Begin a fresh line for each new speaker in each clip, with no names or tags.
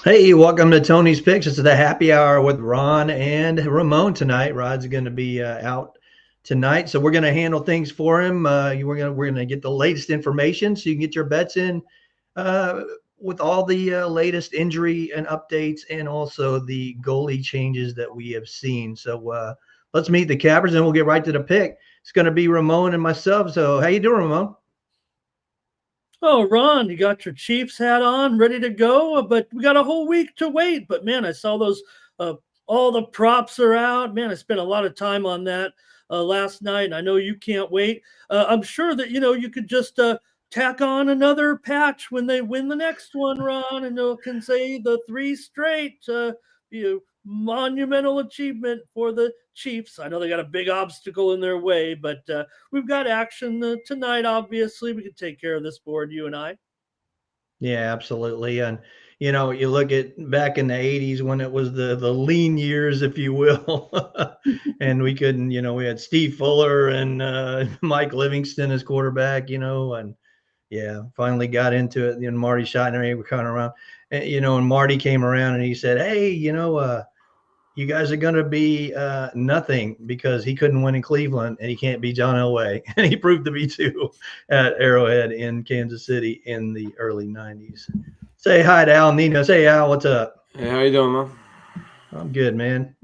Hey, welcome to Tony's Picks. It's the happy hour with Ron and Ramon tonight. Rod's going to be out tonight, so we're going to handle things for him. We're going to get the latest information so you can get your bets in uh, with all the latest injury and updates, and also the goalie changes that we have seen. So let's meet the cappers, and we'll get right to the pick. It's going to be Ramon and myself. So how you doing, Ramon?
Oh, Ron, you got your Chiefs hat on, ready to go, but we got a whole week to wait. But man, I saw those. Uh, all the props are out. Man, I spent a lot of time on that last night, and I know you can't wait. I'm sure that you could just tack on another patch when they win the next one, Ron, and you can say the three straight. Monumental achievement for the Chiefs. I know they got a big obstacle in their way, but we've got action tonight. Obviously, we can take care of this board, you and I.
Yeah, absolutely. And you look at back in the '80s when it was the lean years, if you will, and we couldn't. We had Steve Fuller and Mike Livingston as quarterback. And yeah, finally got into it. Marty Schottenheimer were coming around, and Marty came around and he said, "Hey, you guys are going to be nothing because he couldn't win in Cleveland and he can't be John Elway." And he proved to be too at Arrowhead in Kansas City in the early 90s. Say hi to Al Nino. Say, Al, what's up?
Hey, how you doing, man?
I'm good, man.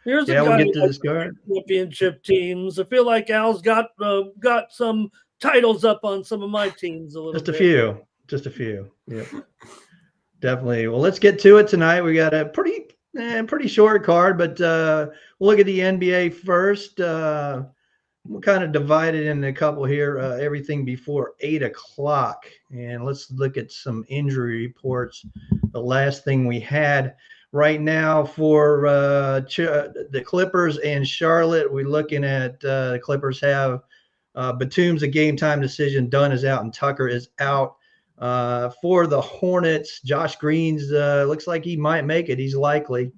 Here's a
Yeah, we'll
guy
get
who
to
likes
this card.
championship teams. I feel like Al's got some titles up on some of my teams a little
Just a
bit.
few. Just a few. Yep, definitely. Well, let's get to it tonight. We got a pretty short card, but we'll look at the NBA first. We'll kind of divide it into a couple here. Everything before 8 o'clock, and let's look at some injury reports. The last thing we had right now for the Clippers and Charlotte, we're looking at the Clippers have Batum's a game time decision. Dunn is out and Tucker is out. For the Hornets, Josh Green's looks like he might make it. He's likely.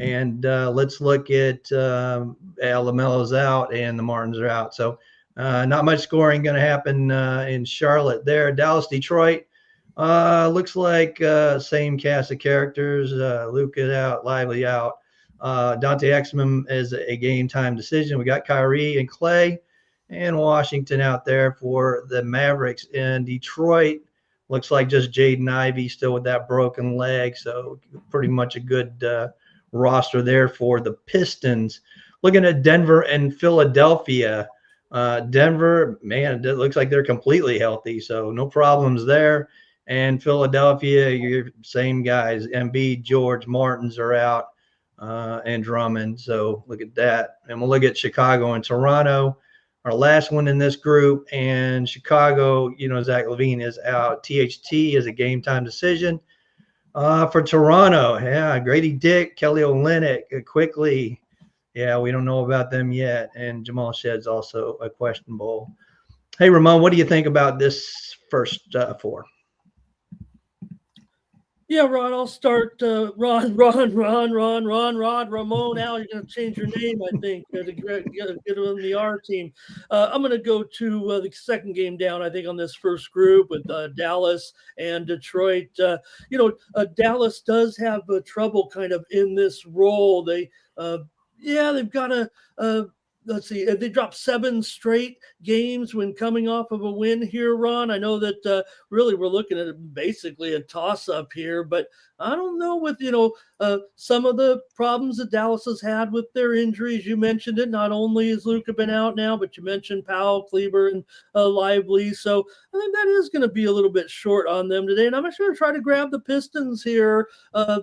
And let's look at LaMelo's out and the Martins are out. So not much scoring going to happen in Charlotte there. Dallas, Detroit. Looks like same cast of characters. Luka out, Lively out. Dante Exum is a game time decision. We got Kyrie and Clay and Washington out there for the Mavericks. In Detroit, looks like just Jaden Ivey still with that broken leg. So pretty much a good roster there for the Pistons. Looking at Denver and Philadelphia. Denver, man, it looks like they're completely healthy, so no problems there. And Philadelphia, your same guys, Embiid, George, Martins are out, and Drummond. So look at that. And we'll look at Chicago and Toronto, our last one in this group. And Chicago, Zach LaVine is out. THT is a game time decision. For Toronto, yeah, Grady Dick, Kelly Olynyk, quickly. Yeah, we don't know about them yet. And Jamal Shedd's also a questionable. Hey, Ramon, what do you think about this first four?
Yeah, Ron, I'll start. Ron, Rod, Ramon. Al, you're going to change your name, I think, to get on the R team. I'm going to go to the second game down, I think, on this first group with Dallas and Detroit. Dallas does have trouble kind of in this role. They've got a let's see, they dropped 7 straight games when coming off of a win here, Ron. I know that really we're looking at basically a toss up here, but I don't know with, some of the problems that Dallas has had with their injuries. You mentioned it. Not only has Luka been out now, but you mentioned Powell, Kleber, and Lively. So I think that is going to be a little bit short on them today. And I'm actually going to try to grab the Pistons here.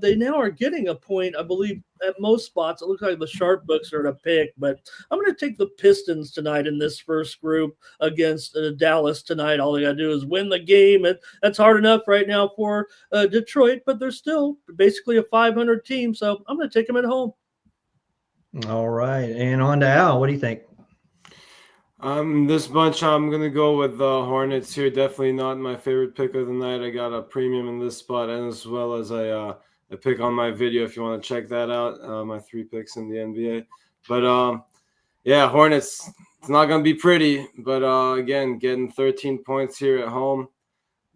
They now are getting a point, I believe, at most spots. It looks like the sharp books are at a pick, but I'm going to take the Pistons tonight in this first group against Dallas tonight. All they got to do is win the game. And that's hard enough right now for Detroit, but they're still basically a 500 team. So I'm going to take them at home.
All right. And on to Al. What do you think?
This bunch, I'm gonna go with the Hornets here. Definitely not my favorite pick of the night. I got a premium in this spot, and as well as a pick on my video if you want to check that out. My 3 picks in the NBA. But yeah, Hornets. It's not gonna be pretty, but again, getting 13 points here at home.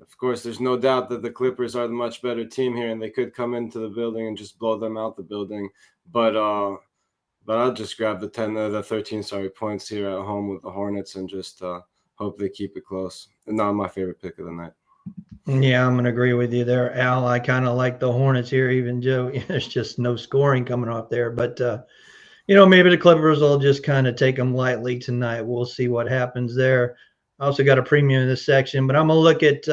of course, there's no doubt that the Clippers are the much better team here, and they could come into the building and just blow them out the building. But I'll just grab the 13 points here at home with the Hornets and just hope they keep it close. Not my favorite pick of the night.
Yeah, I'm going to agree with you there, Al. I kind of like the Hornets here, even Joe. There's just no scoring coming off there. But, maybe the Clippers will just kind of take them lightly tonight. We'll see what happens there. I also got a premium in this section, but I'm gonna look at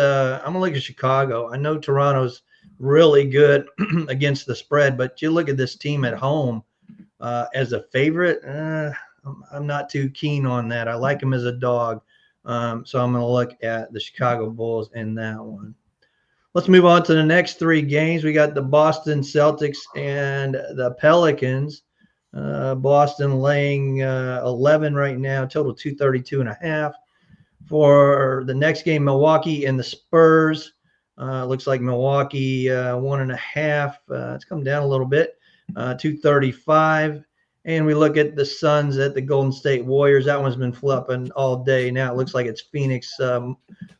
Chicago. I know Toronto's really good against the spread, but you look at this team at home as a favorite. I'm not too keen on that. I like them as a dog, so I'm gonna look at the Chicago Bulls in that one. Let's move on to the next three games. We got the Boston Celtics and the Pelicans. Boston laying 11 right now, total 232.5. For the next game, Milwaukee and the Spurs. Looks like Milwaukee 1.5. It's come down a little bit, 235. And we look at the Suns at the Golden State Warriors. That one's been flipping all day. Now it looks like it's Phoenix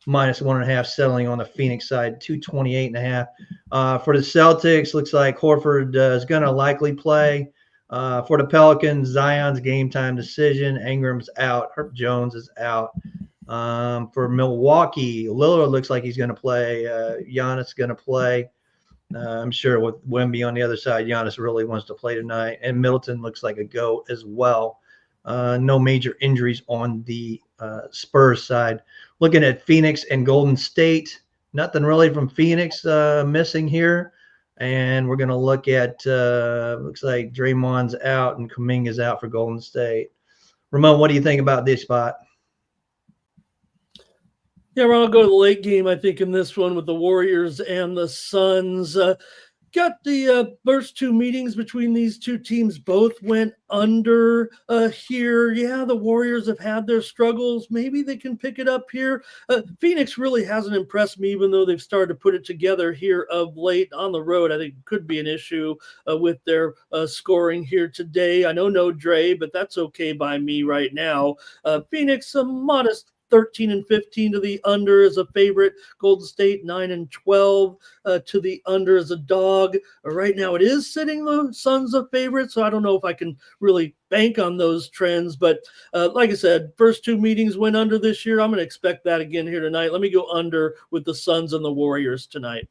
minus 1.5, settling on the Phoenix side, 228.5. For the Celtics, looks like Horford is going to likely play. For the Pelicans, Zion's game time decision. Ingram's out. Herb Jones is out. For Milwaukee, Lillard looks like he's going to play. Giannis is going to play. I'm sure with Wemby on the other side, Giannis really wants to play tonight. And Middleton looks like a go as well. No major injuries on the Spurs side. Looking at Phoenix and Golden State, nothing really from Phoenix missing here. And we're going to look at, looks like Draymond's out and Kuminga's out for Golden State. Ramon, what do you think about this spot?
Yeah, Ron, I'll go to the late game, I think, in this one with the Warriors and the Suns. Got the first two meetings between these two teams both went under here. Yeah, the Warriors have had their struggles. Maybe they can pick it up here. Phoenix really hasn't impressed me, even though they've started to put it together here of late on the road. I think it could be an issue with their scoring here today. I know no Dre, but that's okay by me right now. Phoenix, a modest 13-15 to the under as a favorite. Golden State 9-12 to the under as a dog. Right now it is sitting the Suns a favorite, so I don't know if I can really bank on those trends. But like I said, first two meetings went under this year. I'm going to expect that again here tonight. Let me go under with the Suns and the Warriors tonight.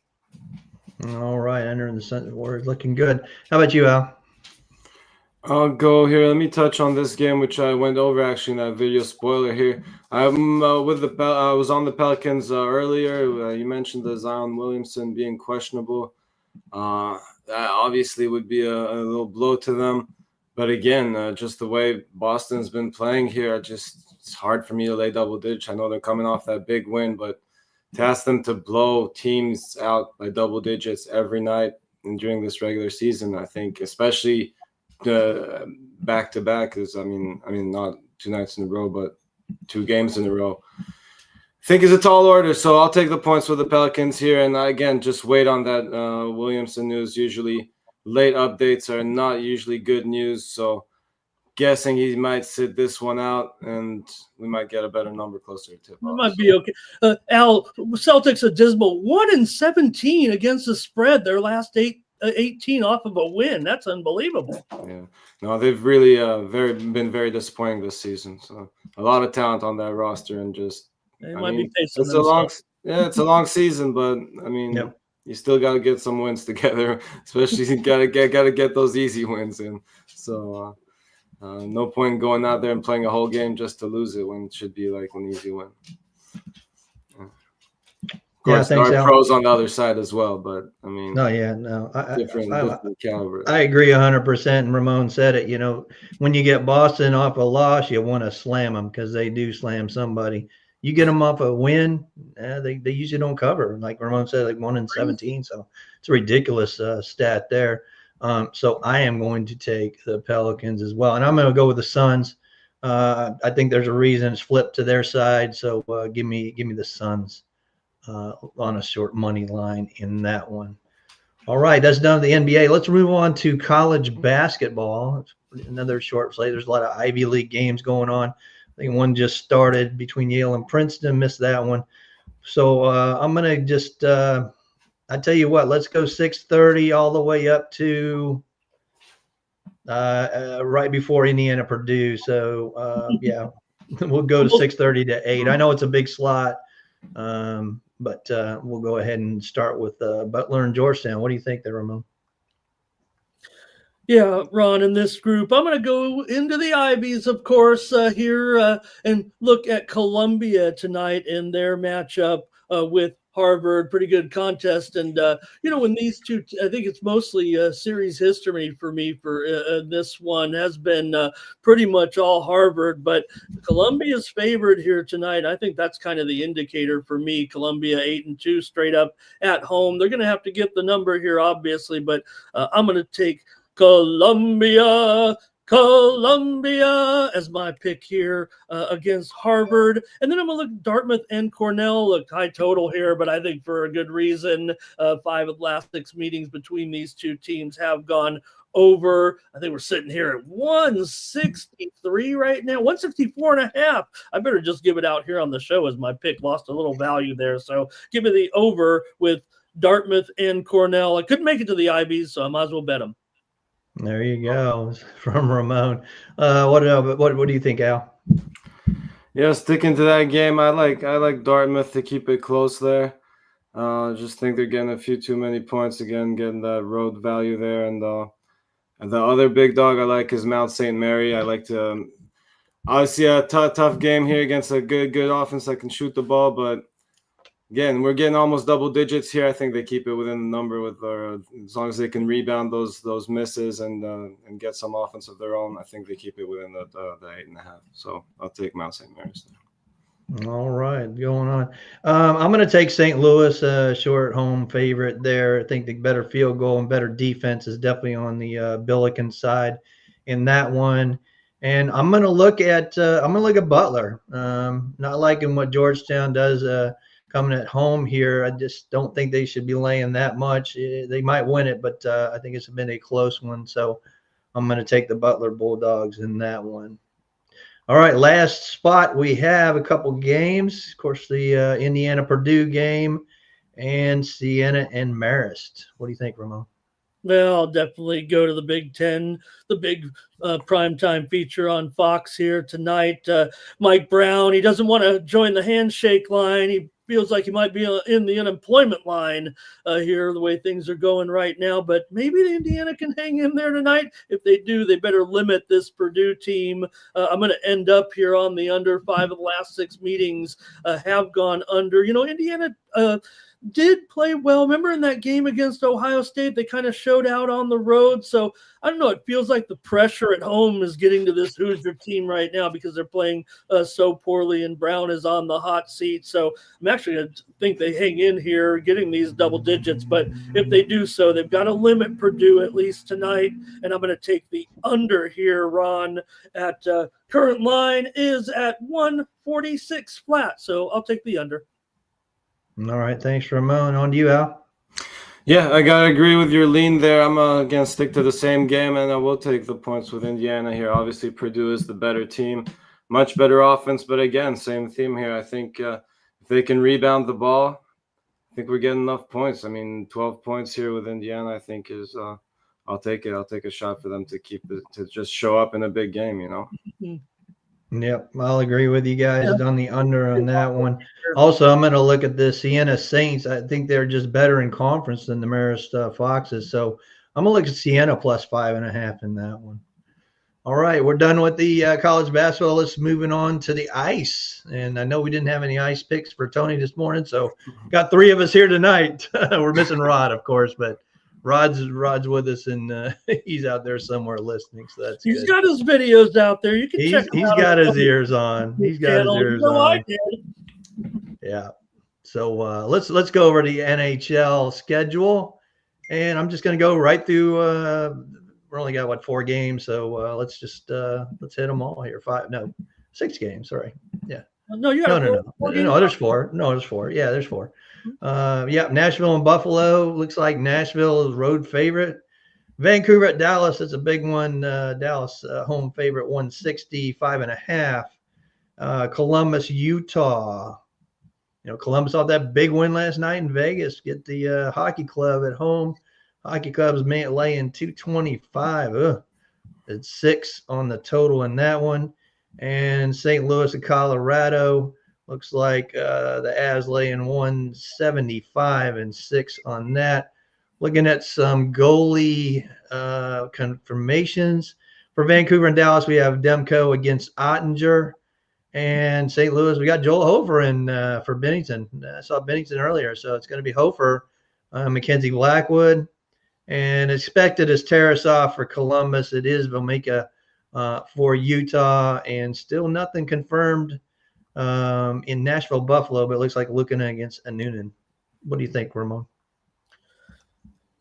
All right, under in the Suns Warriors looking good. How about you, Al?
I'll go here. Let me touch on this game, which I went over actually in that video. Spoiler here. I'm I was on the Pelicans earlier. You mentioned the Zion Williamson being questionable. That obviously would be a little blow to them. But again, just the way Boston's been playing here, it's hard for me to lay double digits. I know they're coming off that big win, but to ask them to blow teams out by double digits every night and during this regular season, I think, especially back to back, is I mean not 2 nights in a row, but 2 games in a row, I think is a tall order. So I'll take the points with the Pelicans here, and again, just wait on that Williamson news. Usually late updates are not usually good news, so guessing he might sit this one out, and we might get a better number closer to tip.
It might be okay. Al, Celtics are dismal, 1-17 against the spread. Their last 18 off of a win. That's unbelievable.
Yeah, no, they've really been very disappointing this season. So a lot of talent on that roster, and just
they might be pacing
it's a long season, but I mean,
yep.
You still got to get some wins together. Especially you got to get those easy wins in. So no point going out there and playing a whole game just to lose it when it should be like an easy win. Of course, there are pros on the other side as well, but I mean, different caliber.
I agree 100%. And Ramon said it. When you get Boston off a loss, you want to slam them because they do slam somebody. You get them off a win, they usually don't cover. Like Ramon said, like 1-17. So it's a ridiculous stat there. So I am going to take the Pelicans as well, and I'm going to go with the Suns. I think there's a reason it's flipped to their side. So give me the Suns. On a short money line in that one. All right, that's done with the NBA. Let's move on to college basketball. Another short slate. There's a lot of Ivy League games going on. I think one just started between Yale and Princeton. Missed that one. So I'm going to just, I tell you what, let's go 6:30 all the way up to right before Indiana Purdue. So yeah, we'll go to 6:30 to 8. I know it's a big slot, but we'll go ahead and start with Butler and Georgetown. What do you think there, Ramon?
Yeah, Ron, in this group, I'm going to go into the Ivies, of course, here and look at Columbia tonight in their matchup with Harvard. Pretty good contest. And, when these two, I think it's mostly series history for me for this one has been pretty much all Harvard, but Columbia's favored here tonight. I think that's kind of the indicator for me. Columbia 8-2 straight up at home. They're going to have to get the number here, obviously, but I'm going to take Columbia as my pick here against Harvard. And then I'm going to look at Dartmouth and Cornell. Look, high total here, but I think for a good reason. 5 of the last 6 meetings between these two teams have gone over. I think we're sitting here at 163 right now, 164.5. I better just give it out here on the show as my pick lost a little value there. So give me the over with Dartmouth and Cornell. I couldn't make it to the Ivies, so I might as well bet them.
There you go, from Ramon. What do you think, Al?
Yeah, sticking to that game, I like Dartmouth to keep it close there. Just think they're getting a few too many points again, getting that road value there. And the other big dog I like is Mount St. Mary. I like to obviously a tough game here against a good offense that can shoot the ball, but again, we're getting almost double digits here. I think they keep it within the number with as long as they can rebound those misses and get some offense of their own. I think they keep it within the 8.5. So I'll take Mount St. Mary's there.
All right, going on. I'm going to take St. Louis, short home favorite there. I think the better field goal and better defense is definitely on the Billiken side in that one. And I'm going to look at Butler. Not liking what Georgetown does. Coming at home here, I just don't think they should be laying that much. They might win it, but I think it's been a close one. So I'm going to take the Butler Bulldogs in that one. All right, last spot, we have a couple games. Of course, the Indiana-Purdue game and Siena and Marist. What do you think, Ramon?
Well, I'll definitely go to the Big Ten, the big primetime feature on Fox here tonight. Mike Brown, he doesn't want to join the handshake line. He feels like he might be in the unemployment line here, the way things are going right now. But maybe the Indiana can hang in there tonight. If they do, they better limit this Purdue team. I'm going to end up here on the under. 5 of the last 6 meetings have gone under. Indiana did play well. Remember in that game against Ohio State, they kind of showed out on the road. So I don't know. It feels like the pressure at home is getting to this Hoosier team right now because they're playing so poorly and Brown is on the hot seat. So I'm actually going to think they hang in here getting these double digits. But if they do so, they've got to limit Purdue at least tonight. And I'm going to take the under here, Ron, at current line is at 146 flat. So I'll take the under.
All right, thanks, Ramon. On to you, Al.
Yeah, I gotta agree with your lean there. I'm gonna stick to the same game, and I will take the points with Indiana here. Obviously, Purdue is the better team, much better offense, but again, same theme here. I think if they can rebound the ball, I think we're getting enough points. I mean, 12 points here with Indiana, I think is. I'll take it. I'll take a shot for them to keep it, to just show up in a big game.
Mm-hmm.
Yep, I'll agree with you guys on the under on that one. Also, I'm going to look at the Siena Saints. I think they're just better in conference than the Marist Foxes. So I'm going to look at Siena plus 5.5 in that one. All right, we're done with the college basketball. Let's moving on to the ice. And I know we didn't have any ice picks for Tony this morning, so got 3 of us here tonight. We're missing Rod, of course, but Rod's with us, and he's out there somewhere listening. So that's
he's
good.
Got his videos out there. You can check.
He's got his ears on. He's got his ears on.
I did.
Yeah. So let's go over the NHL schedule, and I'm just going to go right through. We're only got 4 games, so let's hit them all here. 6 games. Sorry. Yeah.
No, you got
no. There's 4. No, there's 4. Yeah, there's 4. Nashville and Buffalo. Looks like Nashville is road favorite. Vancouver at Dallas. That's a big one. Dallas home favorite, 165.5. Columbus, Utah. Columbus off that big win last night in Vegas. Get the hockey club at home. Hockey club's laying 225. Ugh. It's 6 on the total in that one. And St. Louis and Colorado looks like the Avs laying 175 and 6 on that. Looking at some goalie confirmations for Vancouver and Dallas. We have Demko against Ottinger. And St. Louis, we got Joel Hofer in for Bennington. I saw Bennington earlier, so it's going to be Hofer, Mackenzie Blackwood, and expected as Tarasov for Columbus. It is Vomika for Utah, and still nothing confirmed in Nashville, Buffalo, but it looks like Luukkonen against Noonan. What do you think, Ramon?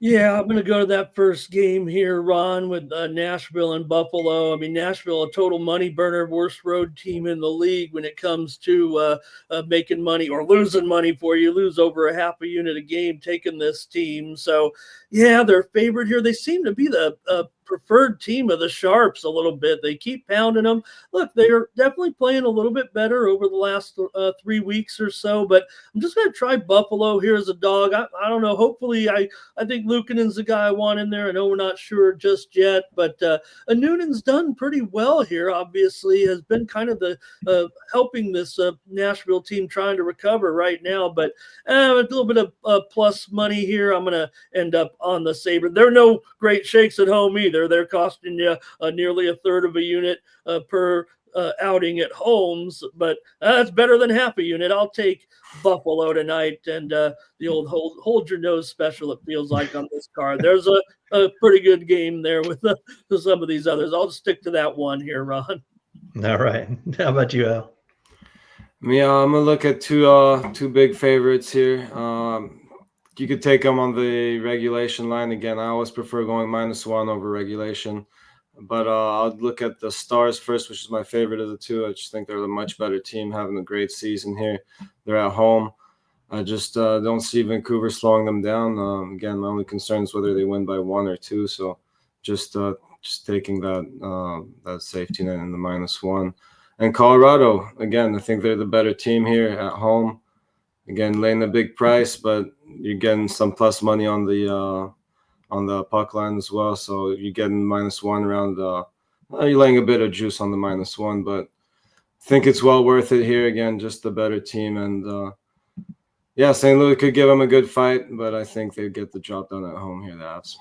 Yeah, I'm going to go to that first game here, Ron, with Nashville and Buffalo. I mean, Nashville, a total money burner, worst road team in the league when it comes to making money or losing money for you. Lose over a half a unit a game taking this team. So, yeah, they're favored here. They seem to be the preferred team of the Sharps a little bit. They keep pounding them. Look, they are definitely playing a little bit better over the last 3 weeks or so, but I'm just going to try Buffalo here as a dog. I don't know. Hopefully, I think Luukkonen's the guy I want in there. I know we're not sure just yet, but Noonan's done pretty well here, obviously, has been kind of the helping this Nashville team trying to recover right now, but a little bit of plus money here. I'm going to end up on the Sabre. There are no great shakes at home either. They're costing you nearly a third of a unit per outing at homes, but that's better than half a unit. I'll take Buffalo tonight, and the old hold your nose special, it feels like, on this card. There's a pretty good game there with some of these others. I'll just stick to that one here, Ron.
All right. How about you, Al?
Yeah, I'm gonna look at two big favorites here. You could take them on the regulation line. Again, I always prefer going -1 over regulation. But I'll look at the Stars first, which is my favorite of the two. I just think they're a much better team, having a great season here. They're at home. I just don't see Vancouver slowing them down. Again, my only concern is whether they win by 1 or 2. So just taking that safety net in the -1. And Colorado, again, I think they're the better team here at home. Again, laying a big price, but you're getting some plus money on the puck line as well. So you're getting -1 around. You're laying a bit of juice on the -1, but I think it's well worth it here. Again, just the better team. And yeah, St. Louis could give them a good fight, but I think they get the job done at home here, the Avs.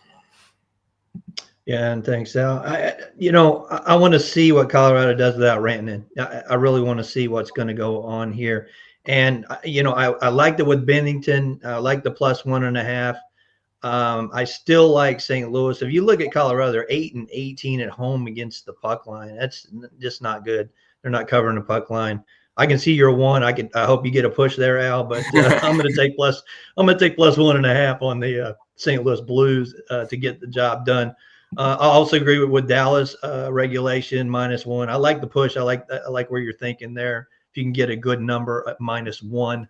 Yeah, and thanks, Al. I want to see what Colorado does without Rantanen. I really want to see what's going to go on here. And, I liked it with Bennington. I like the +1.5. I still like St. Louis. If you look at Colorado, they're 8-18 at home against the puck line. That's just not good. They're not covering the puck line. I can see your one. I hope you get a push there, Al. But I'm going to take +1.5 on the St. Louis Blues to get the job done. I also agree with Dallas regulation -1. I like the push. I like where you're thinking there. If you can get a good number at -1.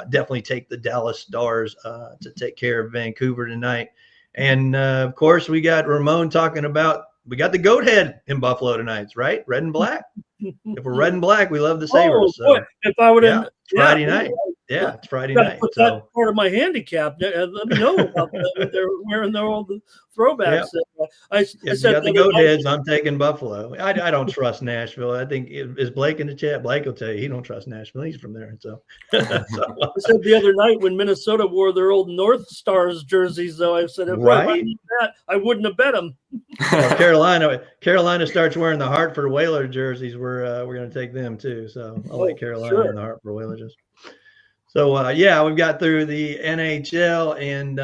Definitely take the Dallas Stars to take care of Vancouver tonight. And, of course, we got Ramon talking about we got the goat head in Buffalo tonight, right? Red and black. If we're red and black, we love the Sabres.
Oh, boy. If I would have
Friday night. Yeah, it's Friday night.
Put that part of my handicap. Let me know about that. They're wearing their old throwbacks.
Yeah.
I
said got the goat heads. I'm taking Buffalo. I don't trust Nashville. I think is Blake in the chat. Blake will tell you he don't trust Nashville. He's from there. So
I said the other night when Minnesota wore their old North Stars jerseys, though, I said,
right,
I wouldn't have bet them.
Well, Carolina starts wearing the Hartford Whaler jerseys. We're going to take them too. So I like Carolina and the Hartford Whaler jerseys. So, we've got through the NHL, and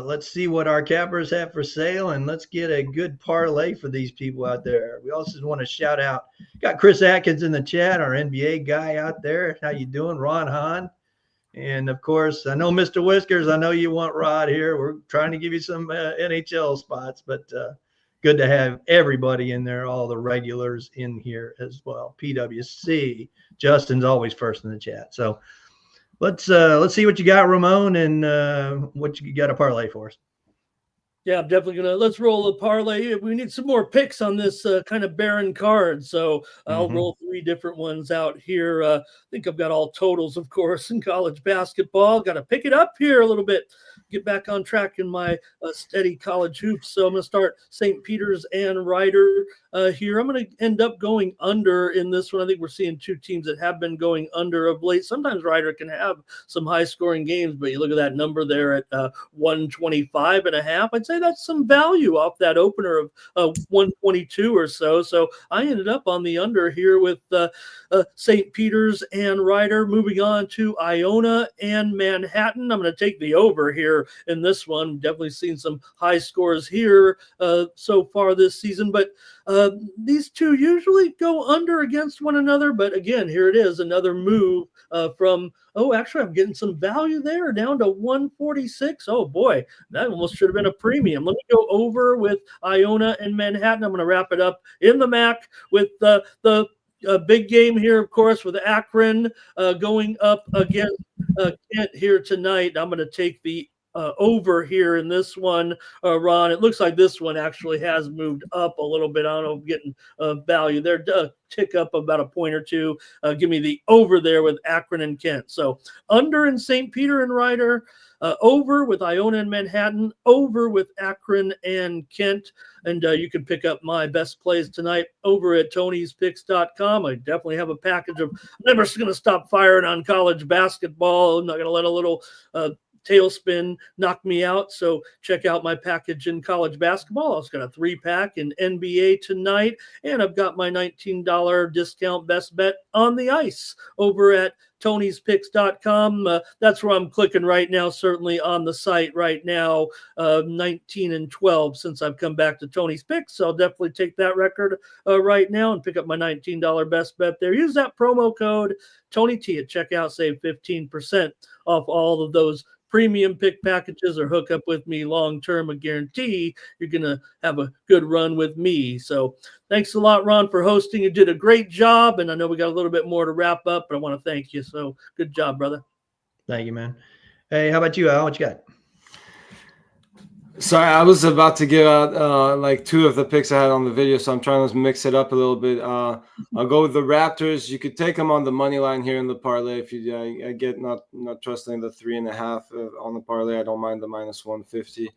let's see what our cappers have for sale, and let's get a good parlay for these people out there. We also want to shout out, got Chris Atkins in the chat, our NBA guy out there. How you doing, Ron Hahn? And, of course, I know Mr. Whiskers, I know you want Rod here. We're trying to give you some NHL spots, but good to have everybody in there, all the regulars in here as well. PWC, Justin's always first in the chat. So, let's see what you got, Ramon, and what you got a parlay for us.
Yeah, I'm definitely gonna let's roll a parlay. We need some more picks on this kind of barren card, so I'll roll 3 different ones out here. I think I've got all totals, of course, in college basketball. Got to pick it up here a little bit, get back on track in my steady college hoops. So I'm gonna start St. Peter's and Rider here. I'm gonna end up going under in this one. I think we're seeing 2 teams that have been going under of late. Sometimes Rider can have some high scoring games, but you look at that number there at 125.5. I'd say that's some value off that opener of 122 or so. So I ended up on the under here with St. Peter's and Rider. Moving on to Iona and Manhattan. I'm going to take the over here in this one. Definitely seen some high scores here so far this season, but these two usually go under against one another. But again, here it is, another move from actually, I'm getting some value there down to 146. Oh boy, that almost should have been a premium. Let me go over with Iona and Manhattan. I'm going to wrap it up in the MAC with the big game here, of course, with Akron going up against Kent here tonight. I'm going to take the over here in this one, Ron. It looks like this one actually has moved up a little bit. I don't know, I'm getting value there. Tick up about a point or two. Give me the over there with Akron and Kent. So under in St. Peter and Rider, over with Iona and Manhattan, over with Akron and Kent. And you can pick up my best plays tonight over at Tony'sPicks.com. I definitely have a package of, I'm never going to stop firing on college basketball. I'm not going to let a little tailspin knocked me out. So check out my package in college basketball. I've got a 3-pack in NBA tonight, and I've got my $19 discount best bet on the ice over at Tony'sPicks.com. That's where I'm clicking right now, certainly on the site right now, 19-12 since I've come back to Tony's Picks. So I'll definitely take that record right now and pick up my $19 best bet there. Use that promo code TonyT at checkout, save 15% off all of those premium pick packages, or hook up with me long-term. I guarantee you're going to have a good run with me. So thanks a lot, Ron, for hosting. You did a great job, and I know we got a little bit more to wrap up, but I want to thank you. So good job, brother.
Thank you, man. Hey, how about you, Al? What you got?
Sorry, I was about to give out like 2 of the picks I had on the video, so I'm trying to mix it up a little bit. I'll go with the Raptors. You could take them on the money line here in the parlay. If you, I get not trusting the 3.5 on the parlay. I don't mind the minus 150.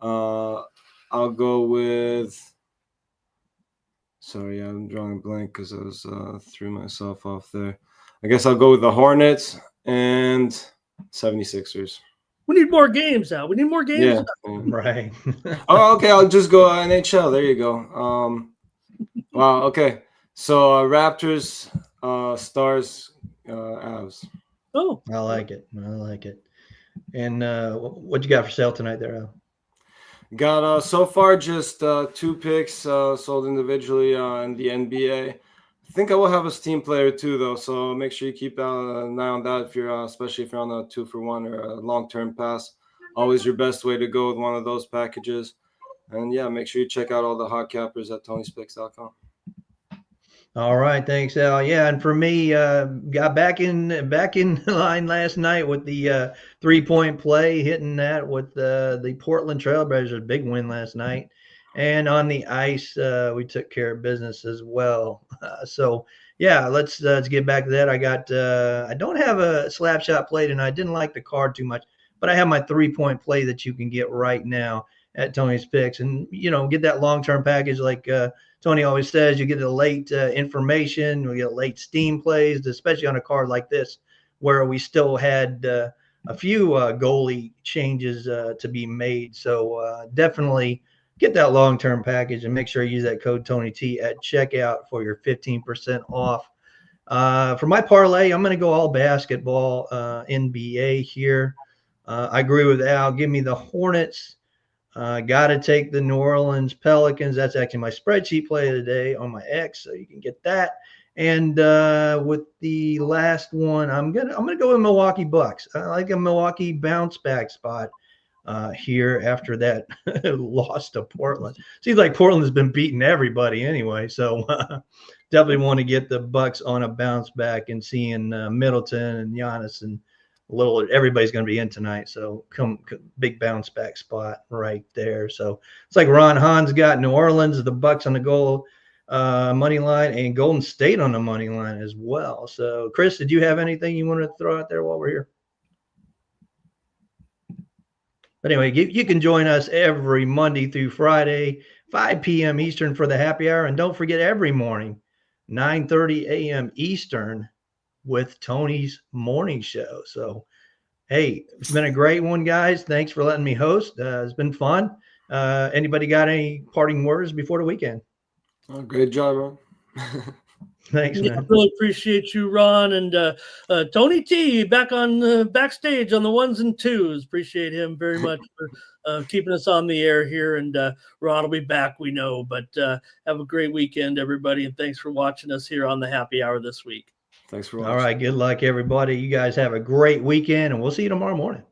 I'll go with. Sorry, I'm drawing a blank because I was threw myself off there. I guess I'll go with the Hornets and 76ers.
We need more games now. We need more games.
Yeah.
Right.
Oh, okay. I'll just go NHL. There you go. Wow. Okay. So Raptors, Stars, Avs.
Oh,
I like it. And what you got for sale tonight there, Al?
Got so far just 2 picks sold individually in the NBA. I think I will have a Steam player too, though. So make sure you keep an eye on that if you're, especially if you're on a 2-for-1 or a long-term pass. Always your best way to go with one of those packages. And yeah, make sure you check out all the hot cappers at Tony'sPicks.com.
All right, thanks, Al. Yeah, and for me, got back in line last night with the 3-point play, hitting that with the Portland Trailblazers, big win last night. And on the ice, we took care of business as well. So yeah, let's get back to that. I don't have a slap shot play tonight. I didn't like the card too much, but I have my 3-point play that you can get right now at Tony's Picks, and get that long-term package like Tony always says. You get the late information, we get late Steam plays, especially on a card like this where we still had a few goalie changes to be made. So definitely get that long-term package and make sure you use that code TonyT at checkout for your 15% off. For my parlay, I'm going to go all basketball, NBA here. I agree with Al. Give me the Hornets. Got to take the New Orleans Pelicans. That's actually my spreadsheet play of the day on my X, so you can get that. And with the last one, I'm gonna go with Milwaukee Bucks. I like a Milwaukee bounce back spot here after that loss to Portland. Seems like Portland has been beating everybody anyway, so definitely want to get the Bucks on a bounce back and seeing Middleton and Giannis and everybody's going to be in tonight. So big bounce back spot right there. So it's like Ron Hahn's got New Orleans, the Bucks on the goal money line, and Golden State on the money line as well. So Chris, did you have anything you wanted to throw out there while we're here? But anyway, you can join us every Monday through Friday, 5 p.m. Eastern for the happy hour. And don't forget every morning, 9:30 a.m. Eastern with Tony's morning show. So, hey, it's been a great one, guys. Thanks for letting me host. It's been fun. Anybody got any parting words before the weekend?
Oh, great job, man.
Thanks, man.
I really appreciate you, Ron, and Tony T back on backstage on the 1s and 2s. Appreciate him very much for keeping us on the air here. And Ron will be back, we know. But have a great weekend, everybody, and thanks for watching us here on the Happy Hour this week.
Thanks for watching.
All right, good luck, everybody. You guys have a great weekend, and we'll see you tomorrow morning.